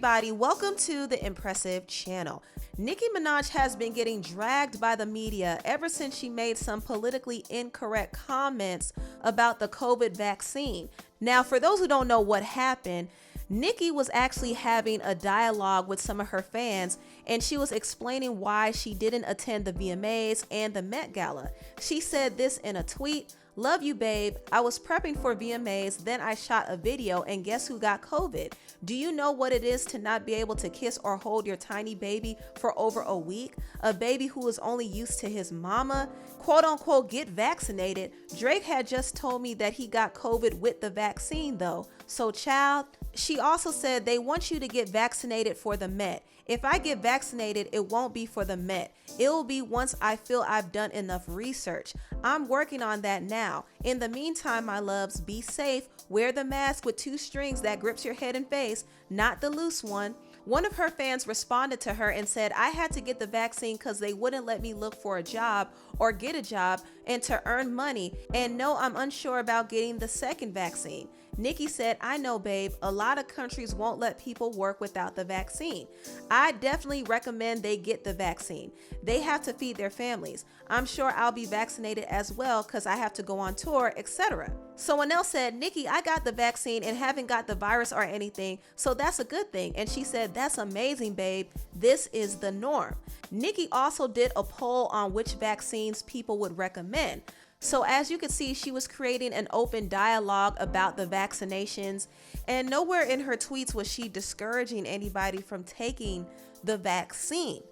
everybody, welcome to the Empressive channel. Nicki Minaj has been getting dragged by the media ever since she made some politically incorrect comments about the COVID vaccine. Now, for those who don't know what happened, Nicki was actually having a dialogue with some of her fans, and she was explaining why she didn't attend the VMAs and the Met Gala. She said this in a tweet: "Love you, babe. I was prepping for VMAs, then I shot a video, and guess who got COVID? Do you know what it is to not be able to kiss or hold your tiny baby for over a week? A baby who is only used to his mama? Quote unquote, get vaccinated. Drake had just told me that he got COVID with the vaccine though. So child." She also said they want you to get vaccinated for the Met. If I get vaccinated, it won't be for the Met. It will be once I feel I've done enough research. I'm working on that now. In the meantime, my loves, be safe. Wear the mask with 2 strings that grips your head and face, not the loose one. One of her fans responded to her and said, "I had to get the vaccine because they wouldn't let me look for a job or get a job and to earn money. And no, I'm unsure about getting the second vaccine." Nicki said, "I know, babe, a lot of countries won't let people work without the vaccine. I definitely recommend they get the vaccine. They have to feed their families. I'm sure I'll be vaccinated as well because I have to go on tour, etc." Someone else said, "Nicki, I got the vaccine and haven't got the virus or anything, so that's a good thing." And she said, "That's amazing, babe. This is the norm." Nicki also did a poll on which vaccines people would recommend. So as you can see, she was creating an open dialogue about the vaccinations, and nowhere in her tweets was she discouraging anybody from taking the vaccine.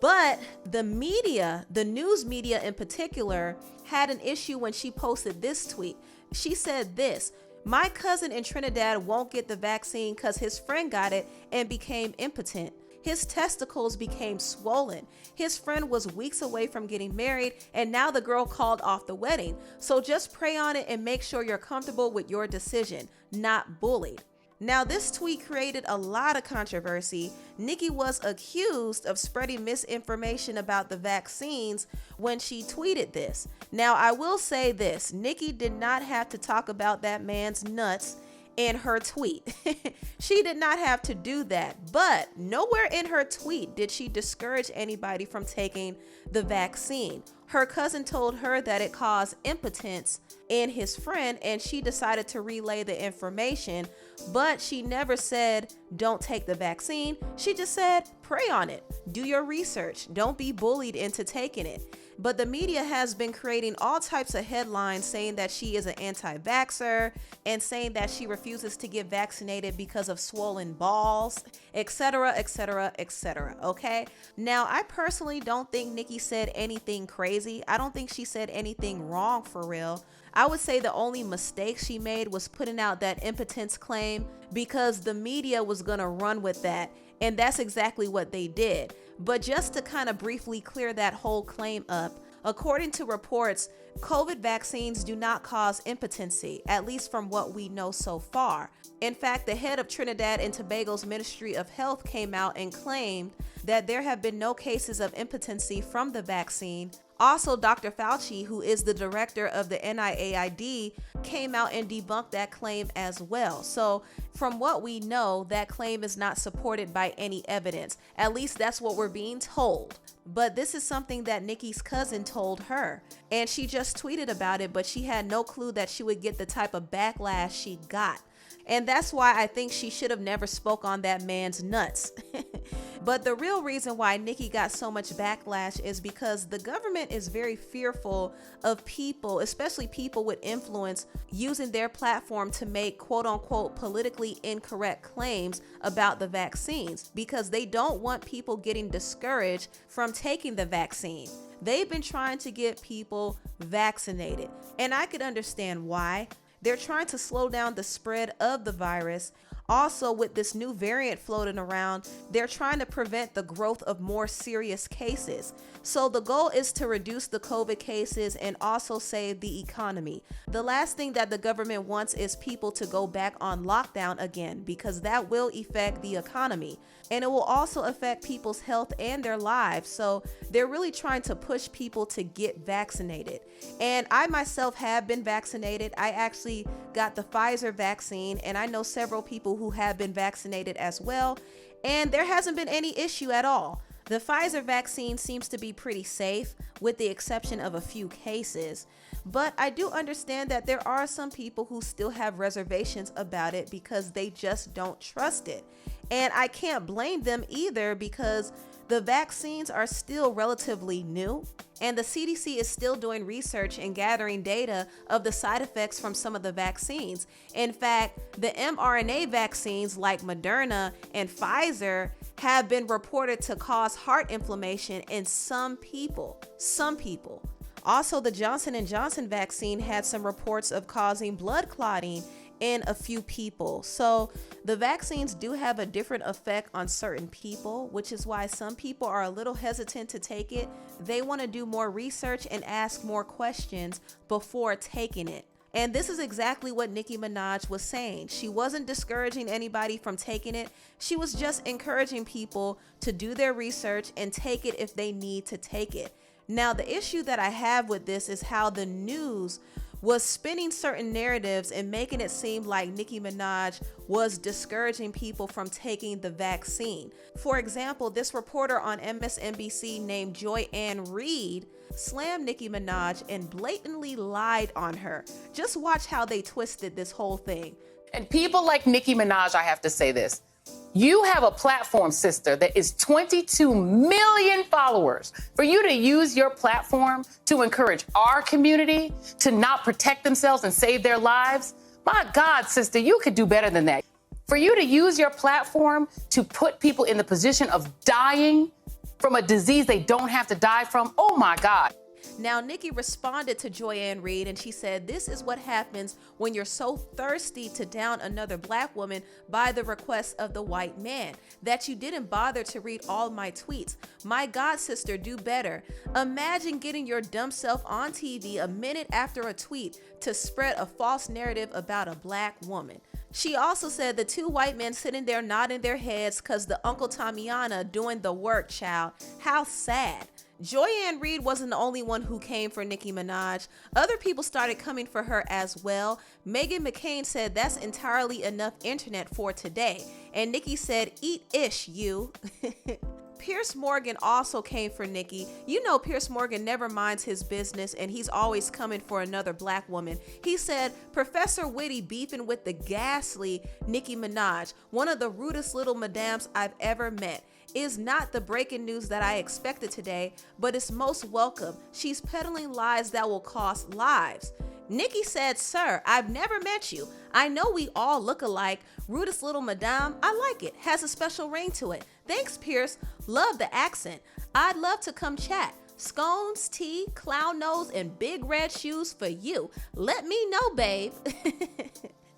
But the media, the news media in particular, had an issue when she posted this tweet. She said this: "My cousin in Trinidad won't get the vaccine because his friend got it and became impotent. His testicles became swollen. His friend was weeks away from getting married, and now the girl called off the wedding. So just pray on it and make sure you're comfortable with your decision, not bullied." Now, this tweet created a lot of controversy. Nicki was accused of spreading misinformation about the vaccines when she tweeted this. Now, I will say this: Nicki did not have to talk about that man's nuts in her tweet. She did not have to do that, but nowhere in her tweet did she discourage anybody from taking the vaccine. Her cousin told her that it caused impotence in his friend, and she decided to relay the information, but she never said don't take the vaccine. She just said pray on it, do your research, don't be bullied into taking it. But the media has been creating all types of headlines saying that she is an anti-vaxxer and saying that she refuses to get vaccinated because of swollen balls, etc., etc., etc. Okay? Now, I personally don't think Nicki said anything crazy. I don't think she said anything wrong for real. I would say the only mistake she made was putting out that impotence claim because the media was going to run with that, and that's exactly what they did. But just to kind of briefly clear that whole claim up, according to reports, COVID vaccines do not cause impotency, at least from what we know so far. In fact, the head of Trinidad and Tobago's Ministry of Health came out and claimed that there have been no cases of impotency from the vaccine. Also, Dr. Fauci, who is the director of the NIAID, came out and debunked that claim as well. So from what we know, that claim is not supported by any evidence. At least that's what we're being told. But this is something that Nicki's cousin told her, and she just tweeted about it, but she had no clue that she would get the type of backlash she got. And that's why I think she should have never spoke on that man's nuts. But the real reason why Nicki got so much backlash is because the government is very fearful of people, especially people with influence, using their platform to make quote unquote politically incorrect claims about the vaccines, because they don't want people getting discouraged from taking the vaccine. They've been trying to get people vaccinated, and I could understand why. They're trying to slow down the spread of the virus. Also, with this new variant floating around, they're trying to prevent the growth of more serious cases. So the goal is to reduce the COVID cases and also save the economy. The last thing that the government wants is people to go back on lockdown again, because that will affect the economy, and it will also affect people's health and their lives. So they're really trying to push people to get vaccinated. And I myself have been vaccinated. I actually got the Pfizer vaccine, and I know several people who have been vaccinated as well. and there hasn't been any issue at all. The Pfizer vaccine seems to be pretty safe, with the exception of a few cases. But I do understand that there are some people who still have reservations about it because they just don't trust it. And I can't blame them either because the vaccines are still relatively new, and the CDC is still doing research and gathering data of the side effects from some of the vaccines. In fact, the mRNA vaccines like Moderna and Pfizer have been reported to cause heart inflammation in some people. Also, the Johnson & Johnson vaccine had some reports of causing blood clotting in a few people. So the vaccines do have a different effect on certain people, which is why some people are a little hesitant to take it. They want to do more research and ask more questions before taking it. And this is exactly what Nicki Minaj was saying. She wasn't discouraging anybody from taking it. She was just encouraging people to do their research and take it if they need to take it. Now, the issue that I have with this is how the news was spinning certain narratives and making it seem like Nicki Minaj was discouraging people from taking the vaccine. For example, this reporter on MSNBC named Joy Ann Reid slammed Nicki Minaj and blatantly lied on her. Just watch how they twisted this whole thing. And people like Nicki Minaj, I have to say this. You have a platform, sister, that is 22 million followers. For you to use your platform to encourage our community to not protect themselves and save their lives, my God, sister, you could do better than that. For you to use your platform to put people in the position of dying from a disease they don't have to die from, oh my God. Now, Nicki responded to Joy Ann Reid and she said, "This is what happens when you're so thirsty to down another black woman by the request of the white man, that you didn't bother to read all my tweets. My God, sister, do better. Imagine getting your dumb self on TV a minute after a tweet to spread a false narrative about a black woman." She also said the two white men sitting there nodding their heads because the Uncle Tamiana doing the work, child. How sad. Joy Ann Reid wasn't the only one who came for Nicki Minaj. Other people started coming for her as well. Meghan McCain said that's entirely enough internet for today. And Nicki said, "Eat ish, you." Piers Morgan also came for Nicki. You know Piers Morgan never minds his business and he's always coming for another black woman. He said, "Professor Witty beefing with the ghastly Nicki Minaj, one of the rudest little madams I've ever met, is not the breaking news that I expected today, but it's most welcome. She's peddling lies that will cost lives." Nicki said, "Sir, I've never met you. I know we all look alike. Rudest little madame, I like it. Has a special ring to it. Thanks, Pierce. Love the accent. I'd love to come chat. Scones, tea, clown nose, and big red shoes for you. Let me know, babe."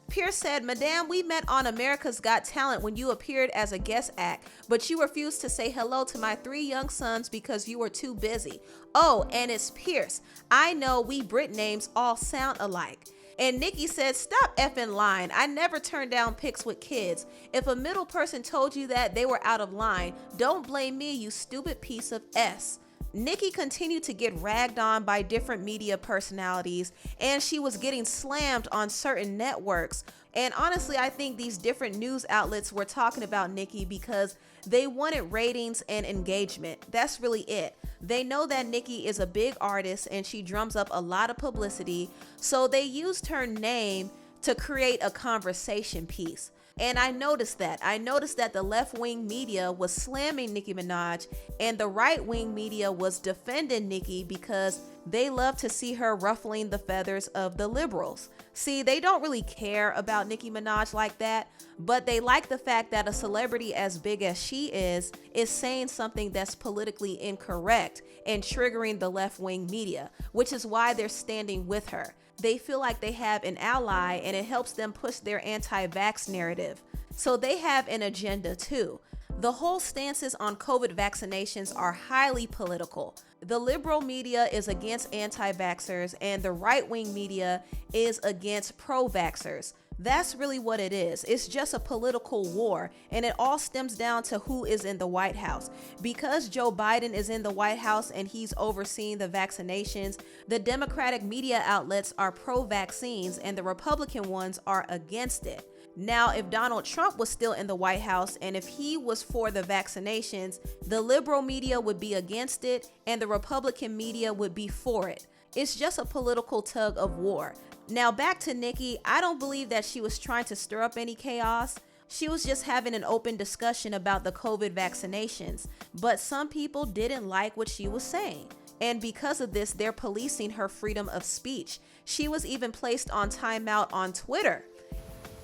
Pierce said, "Madame, we met on America's Got Talent when you appeared as a guest act, but you refused to say hello to my 3 young sons because you were too busy. Oh, and it's Pierce. I know we Brit names all sound alike." And Nicki said, "Stop effing lying. I never turned down pics with kids. If a middle person told you that, they were out of line. Don't blame me, you stupid piece of S." Nicki continued to get ragged on by different media personalities, and she was getting slammed on certain networks. And honestly, I think these different news outlets were talking about Nicki because they wanted ratings and engagement. That's really it. They know that Nicki is a big artist and she drums up a lot of publicity, so they used her name to create a conversation piece. And I noticed that the left-wing media was slamming Nicki Minaj and the right-wing media was defending Nicki because they love to see her ruffling the feathers of the liberals. See, they don't really care about Nicki Minaj like that, but they like the fact that a celebrity as big as she is saying something that's politically incorrect and triggering the left-wing media, which is why they're standing with her. They feel like they have an ally and it helps them push their anti-vax narrative. So they have an agenda too. The whole stances on COVID vaccinations are highly political. The liberal media is against anti-vaxxers and the right-wing media is against pro-vaxxers. That's really what it is. It's just a political war, and it all stems down to who is in the White House. Because Joe Biden is in the White House and he's overseeing the vaccinations, the Democratic media outlets are pro-vaccines and the Republican ones are against it. Now, if Donald Trump was still in the White House and if he was for the vaccinations, the liberal media would be against it and the Republican media would be for it. It's just a political tug of war. Now, back to Nicki, I don't believe that she was trying to stir up any chaos. She was just having an open discussion about the COVID vaccinations, but some people didn't like what she was saying. And because of this, they're policing her freedom of speech. She was even placed on timeout on Twitter.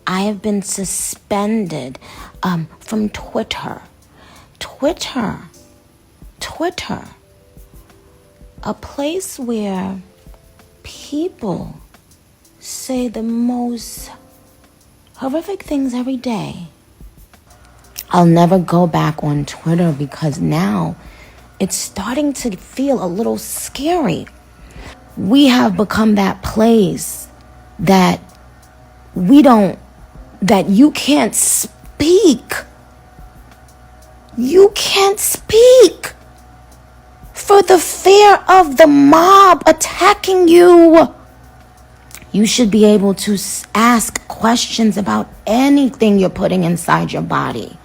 I have been suspended from Twitter. Twitter. A place where people say the most horrific things every day. I'll never go back on Twitter because now it's starting to feel a little scary. We have become that place that you can't speak. You can't speak for the fear of the mob attacking you. You should be able to ask questions about anything you're putting inside your body.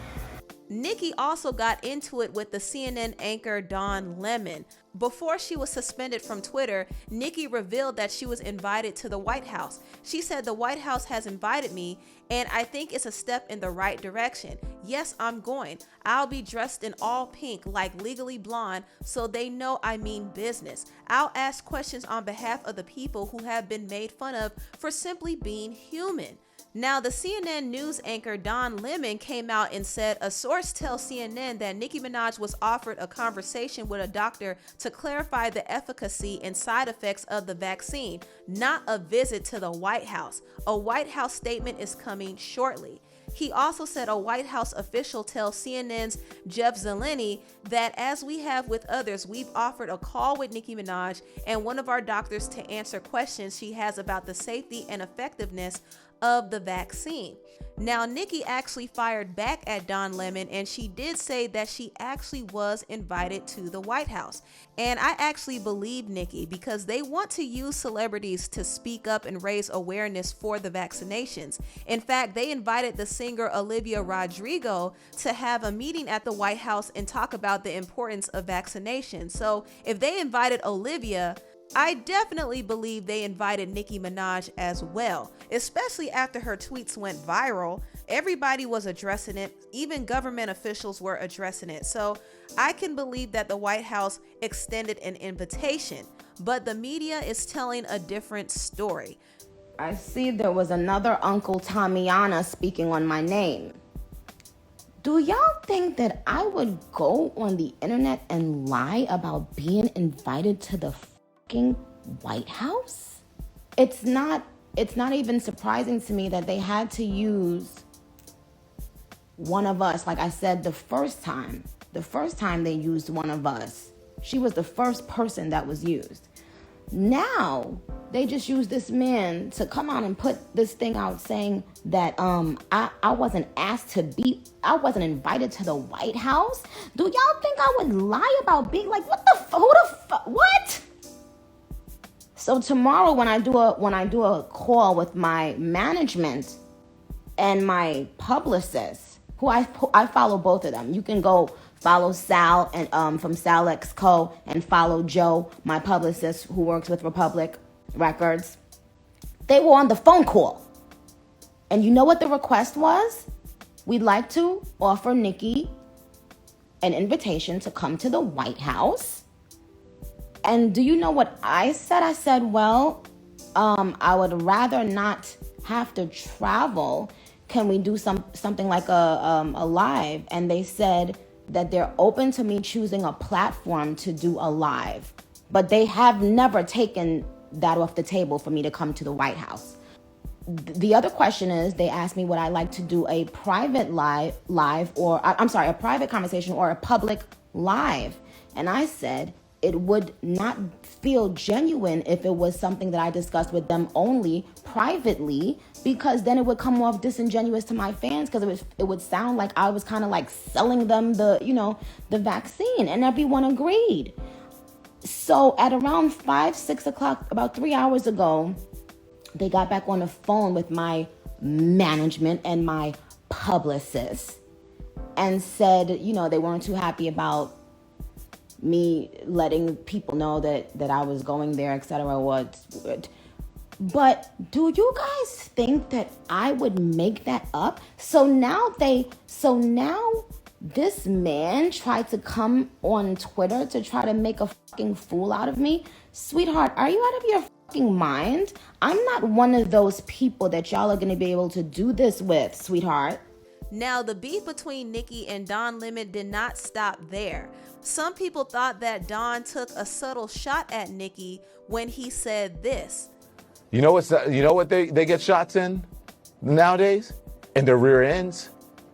Nicki also got into it with the CNN anchor Don Lemon. Before she was suspended from Twitter, Nicki revealed that she was invited to the White House. She said, "The White House has invited me, and I think it's a step in the right direction. Yes, I'm going. I'll be dressed in all pink like Legally Blonde so they know I mean business. I'll ask questions on behalf of the people who have been made fun of for simply being human." Now, the CNN news anchor Don Lemon came out and said a source tells CNN that Nicki Minaj was offered a conversation with a doctor to clarify the efficacy and side effects of the vaccine, not a visit to the White House. A White House statement is coming shortly. He also said a White House official tells CNN's Jeff Zeleny that, as we have with others, we've offered a call with Nicki Minaj and one of our doctors to answer questions she has about the safety and effectiveness of the vaccine. Now, Nicki actually fired back at Don Lemon, and she did say that she actually was invited to the White House. And I actually believe Nicki, because they want to use celebrities to speak up and raise awareness for the vaccinations. In fact, they invited the singer Olivia Rodrigo to have a meeting at the White House and talk about the importance of vaccination. So if they invited Olivia, I definitely believe they invited Nicki Minaj as well, especially after her tweets went viral. Everybody was addressing it. Even government officials were addressing it. So I can believe that the White House extended an invitation, but the media is telling a different story. I see there was another Uncle Tamiana speaking on my name. Do y'all think that I would go on the internet and lie about being invited to the White House? It's not even surprising to me that they had to use one of us. Like I said, the first time they used one of us, she was the first person that was used. Now they just use this man to come out and put this thing out saying that I wasn't invited to the White House. Do y'all think I would lie about being like, what? So tomorrow when I do a call with my management and my publicist, who I follow both of them. You can go follow Sal and from Sal X Co. and follow Joe, my publicist who works with Republic Records. They were on the phone call. And you know what the request was? We'd like to offer Nicki an invitation to come to the White House. And do you know what I said? I said, well, I would rather not have to travel. Can we do something like a live? And they said that they're open to me choosing a platform to do a live. But they have never taken that off the table for me to come to the White House. The other question is, they asked me would I like to do a private a private conversation or a public live. And I said, it would not feel genuine if it was something that I discussed with them only privately, because then it would come off disingenuous to my fans, because it would sound like I was kind of like selling them the vaccine, and everyone agreed. So at around 5-6 o'clock, about 3 hours ago, they got back on the phone with my management and my publicist and said, they weren't too happy about me letting people know that I was going there, etc. But do you guys think that I would make that up? So now this man tried to come on Twitter to try to make a fucking fool out of me. Sweetheart, are you out of your fucking mind? I'm not one of those people that y'all are going to be able to do this with, sweetheart. Now, the beef between Nicki and Don Lemon did not stop there. Some people thought that Don took a subtle shot at Nicki when he said this. You know what they get shots in nowadays? In their rear ends.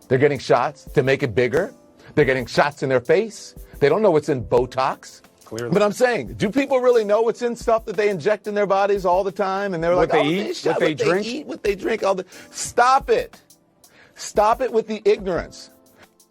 They're getting shots to make it bigger. They're getting shots in their face. They don't know what's in Botox. Clearly. But I'm saying, do people really know what's in stuff that they inject in their bodies all the time? And they're What like, they eat, what they drink? what they drink, Stop it. Stop it with the ignorance.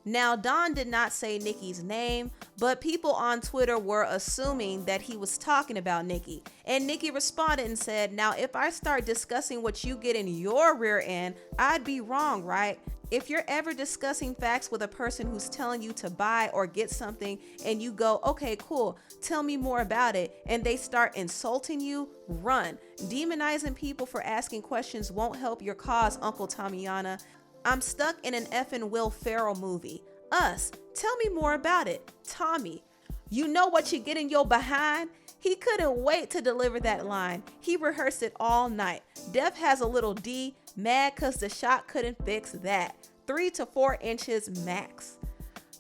Now, Don did not say Nicki's name, but people on Twitter were assuming that he was talking about Nicki. And Nicki responded and said, now, if I start discussing what you get in your rear end, I'd be wrong, right? If you're ever discussing facts with a person who's telling you to buy or get something and you go, okay, cool, tell me more about it, and they start insulting you, run. Demonizing people for asking questions won't help your cause, Uncle Tamiana. I'm stuck in an effing Will Ferrell movie. Us, tell me more about it. Tommy, you know what you get in your behind? He couldn't wait to deliver that line. He rehearsed it all night. Def has a little D, mad cause the shot couldn't fix that. 3 to 4 inches max.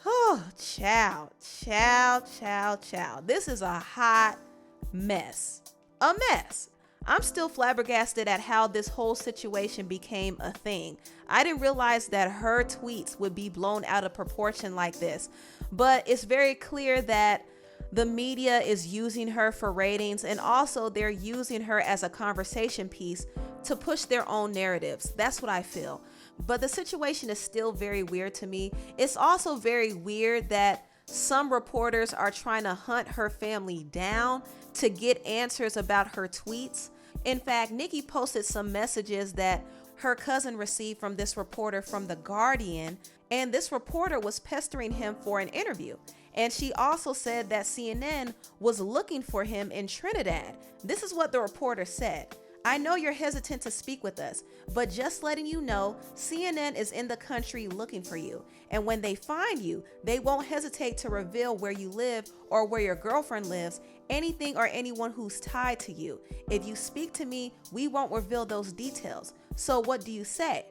Oh, child. This is a hot mess. A mess. I'm still flabbergasted at how this whole situation became a thing. I didn't realize that her tweets would be blown out of proportion like this, but it's very clear that the media is using her for ratings, and also they're using her as a conversation piece to push their own narratives. That's what I feel. But the situation is still very weird to me. It's also very weird that some reporters are trying to hunt her family down to get answers about her tweets. In fact, Nicki posted some messages that her cousin received from this reporter from The Guardian, and this reporter was pestering him for an interview. And she also said that CNN was looking for him in Trinidad. This is what the reporter said. I know you're hesitant to speak with us, but just letting you know, CNN is in the country looking for you. And when they find you, they won't hesitate to reveal where you live or where your girlfriend lives, anything or anyone who's tied to you. If you speak to me, we won't reveal those details. So what do you say?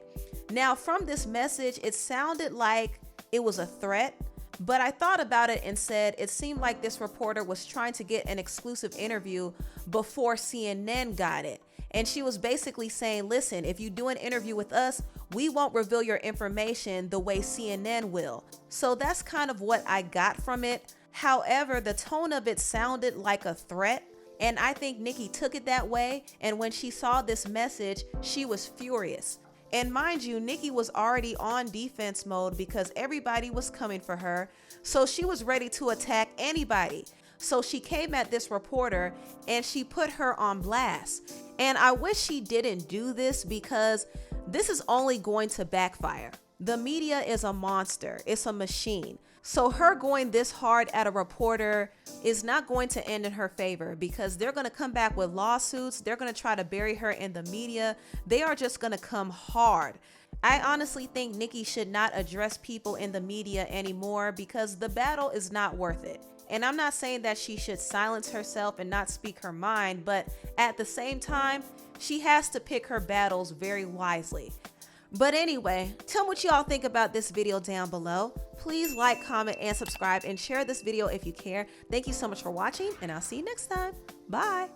Now, from this message, it sounded like it was a threat, but I thought about it and said it seemed like this reporter was trying to get an exclusive interview before CNN got it. And she was basically saying, listen, if you do an interview with us, we won't reveal your information the way CNN will. So that's kind of what I got from it. However, the tone of it sounded like a threat, and I think Nicki took it that way. And when she saw this message, she was furious. And mind you, Nicki was already on defense mode because everybody was coming for her. So she was ready to attack anybody. So she came at this reporter and she put her on blast. And I wish she didn't do this because this is only going to backfire. The media is a monster. It's a machine. So her going this hard at a reporter is not going to end in her favor because they're going to come back with lawsuits. They're going to try to bury her in the media. They are just going to come hard. I honestly think Nicki should not address people in the media anymore because the battle is not worth it. And I'm not saying that she should silence herself and not speak her mind, but at the same time, she has to pick her battles very wisely. But anyway, tell me what y'all think about this video down below. Please like, comment, and subscribe, and share this video if you care. Thank you so much for watching, and I'll see you next time. Bye.